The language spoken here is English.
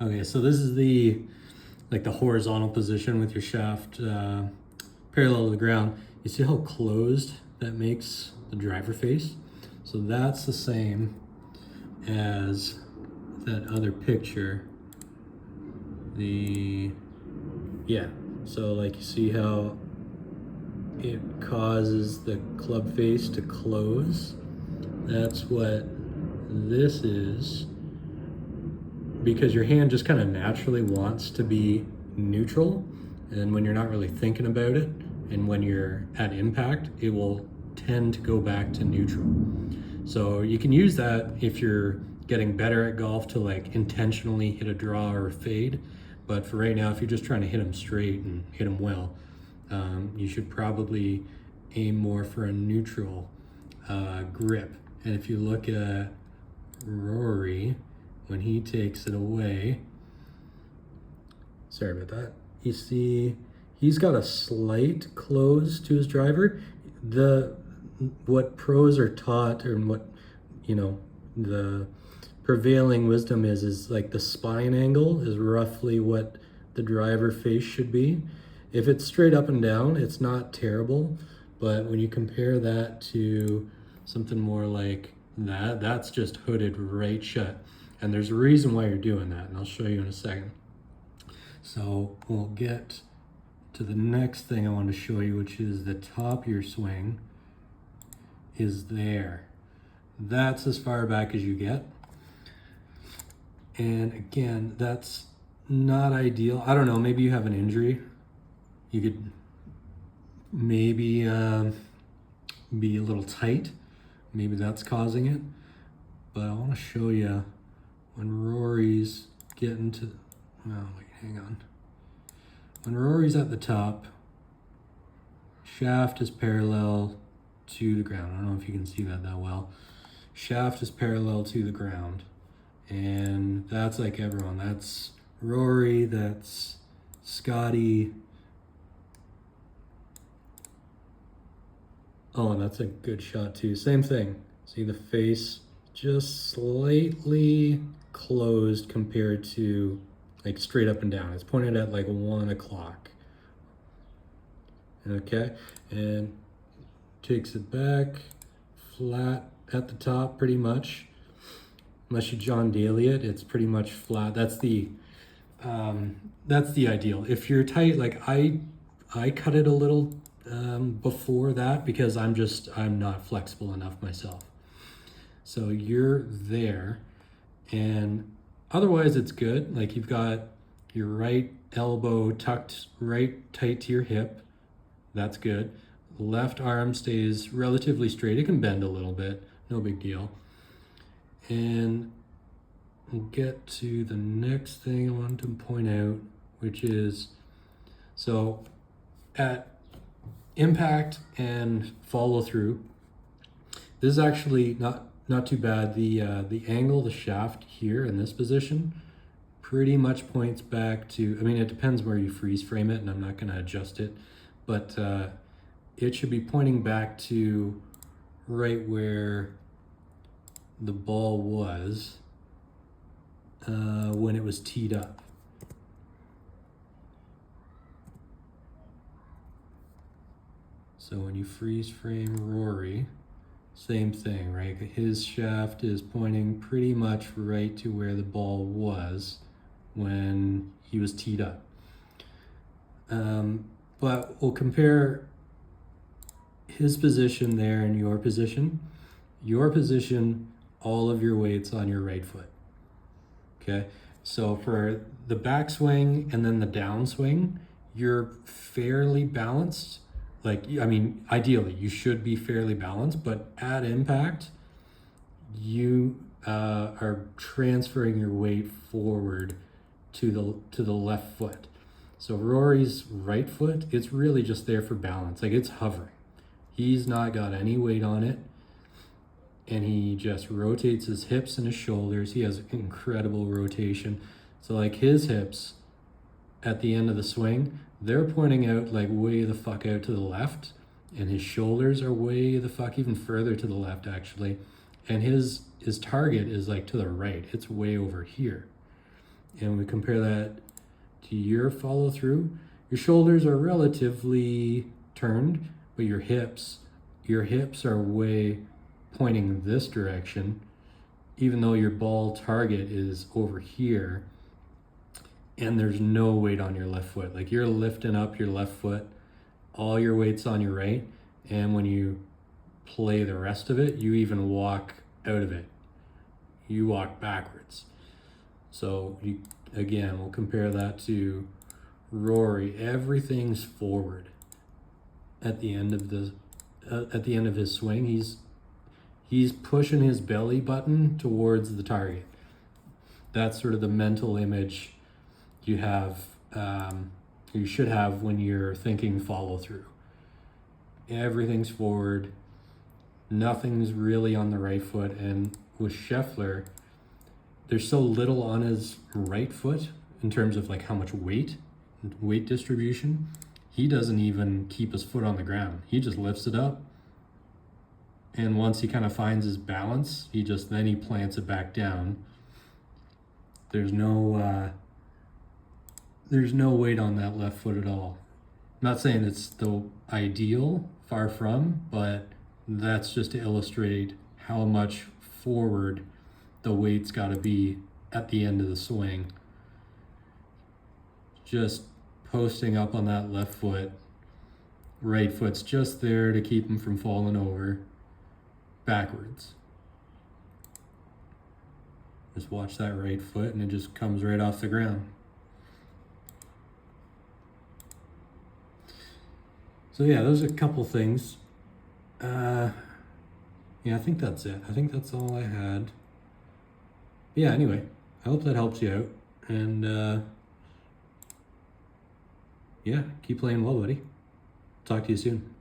Okay, so this is the like the horizontal position with your shaft parallel to the ground. You see how closed that makes the driver face? So that's the same as that other picture. Yeah, so like you see how it causes the club face to close? That's what this is, because your hand just kind of naturally wants to be neutral, and when you're not really thinking about it and when you're at impact, it will tend to go back to neutral. So you can use that if you're getting better at golf to like intentionally hit a draw or a fade, but for right now, if you're just trying to hit them straight and hit them well, you should probably aim more for a neutral grip. And if you look at Rory, when he takes it away, sorry about that, you see he's got a slight close to his driver. What pros are taught, or what the prevailing wisdom is like the spine angle is roughly what the driver face should be. If it's straight up and down, it's not terrible, but when you compare that to something more like that, that's just hooded right shut. And there's a reason why you're doing that, and I'll show you in a second. So we'll get to the next thing I want to show you, which is the top of your swing is there. That's as far back as you get. And again, that's not ideal. I don't know, maybe you have an injury. You could maybe be a little tight. Maybe that's causing it. But I want to show you when Rory's getting to, oh wait, hang on. When Rory's at the top, shaft is parallel to the ground. I don't know if you can see that well. Shaft is parallel to the ground. And that's like everyone. That's Rory, that's Scotty. Oh, and that's a good shot too. Same thing. See the face just slightly closed compared to like straight up and down. It's pointed at like 1 o'clock. Okay, and takes it back flat at the top pretty much. Unless you John Daly it, it's pretty much flat. That's the ideal. If you're tight, like I cut it a little before that because I'm not flexible enough myself. So you're there, and otherwise it's good. Like you've got your right elbow tucked right tight to your hip. That's good. Left arm stays relatively straight. It can bend a little bit, no big deal. And we'll get to the next thing I wanted to point out, which is, so at impact and follow through, this is actually not too bad. The angle, the shaft here in this position pretty much points back to, I mean, it depends where you freeze frame it, and I'm not going to adjust it, but it should be pointing back to right where the ball was when it was teed up. So when you freeze frame Rory, same thing, right? His shaft is pointing pretty much right to where the ball was when he was teed up. But we'll compare his position there and your position. Your position, all of your weight's on your right foot. Okay, so for the backswing and then the downswing, you're fairly balanced. Like, I mean, ideally, you should be fairly balanced, but at impact, you are transferring your weight forward to the left foot. So Rory's right foot, it's really just there for balance. Like, it's hovering. He's not got any weight on it, and he just rotates his hips and his shoulders. He has incredible rotation. So like his hips at the end of the swing, they're pointing out like way the fuck out to the left, and his shoulders are way the fuck even further to the left actually, and his target is like to the right. It's way over here. and we compare that to your follow through, your shoulders are relatively turned, but your hips are way pointing this direction, even though your ball target is over here, and there's no weight on your left foot. Like, you're lifting up your left foot, all your weight's on your right, and when you play the rest of it, you even walk out of it. You walk backwards. So again, we'll compare that to Rory. Everything's forward at the end of his swing. He's pushing his belly button towards the target. That's sort of the mental image you have, you should have when you're thinking follow through. Everything's forward. Nothing's really on the right foot. And with Scheffler, there's so little on his right foot in terms of like how much weight distribution. He doesn't even keep his foot on the ground. He just lifts it up. And once he kind of finds his balance, he plants it back down. There's no weight on that left foot at all. I'm not saying it's the ideal, far from, but that's just to illustrate how much forward the weight's got to be at the end of the swing. Just posting up on that left foot. Right foot's just there to keep him from falling over backwards. Just watch that right foot and it just comes right off the ground. So yeah, those are a couple things. Yeah, I think that's it. I think that's all I had. Yeah, anyway, I hope that helps you out. And yeah, keep playing well, buddy. Talk to you soon.